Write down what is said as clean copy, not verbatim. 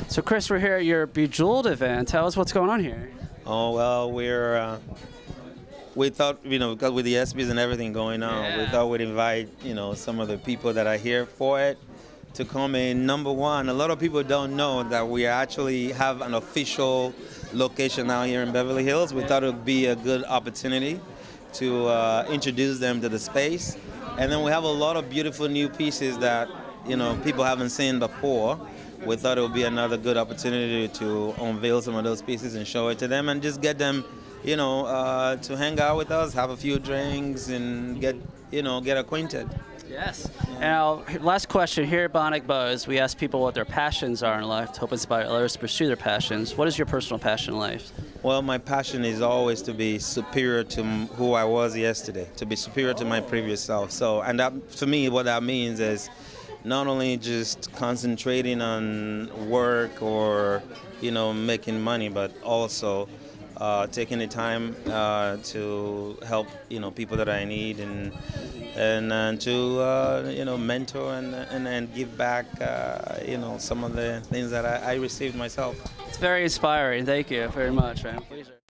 So Chris, we're here at your Bejeweled event. Tell us what's going on here. Oh well, we thought, because with the ESPYs and everything going on, we thought we'd invite some of the people that are here for it to come in. Number one, a lot of people don't know that we actually have an official location now here in Beverly Hills. We thought it would be a good opportunity to introduce them to the space, and then we have a lot of beautiful new pieces that people haven't seen before. We thought it would be another good opportunity to unveil some of those pieces and show it to them and just get them, to hang out with us, have a few drinks, and get acquainted. Yes. And our last question here at Bionic Buzz, we ask people what their passions are in life to help inspire others to pursue their passions. What is your personal passion in life? Well, my passion is always to be superior to who I was yesterday, to be superior to my previous self. So, and that, for me, what that means is not only just concentrating on work or making money, but also taking the time to help people that I need and to mentor and give back some of the things that I received myself. It's very inspiring. Thank you very much, man. Pleasure.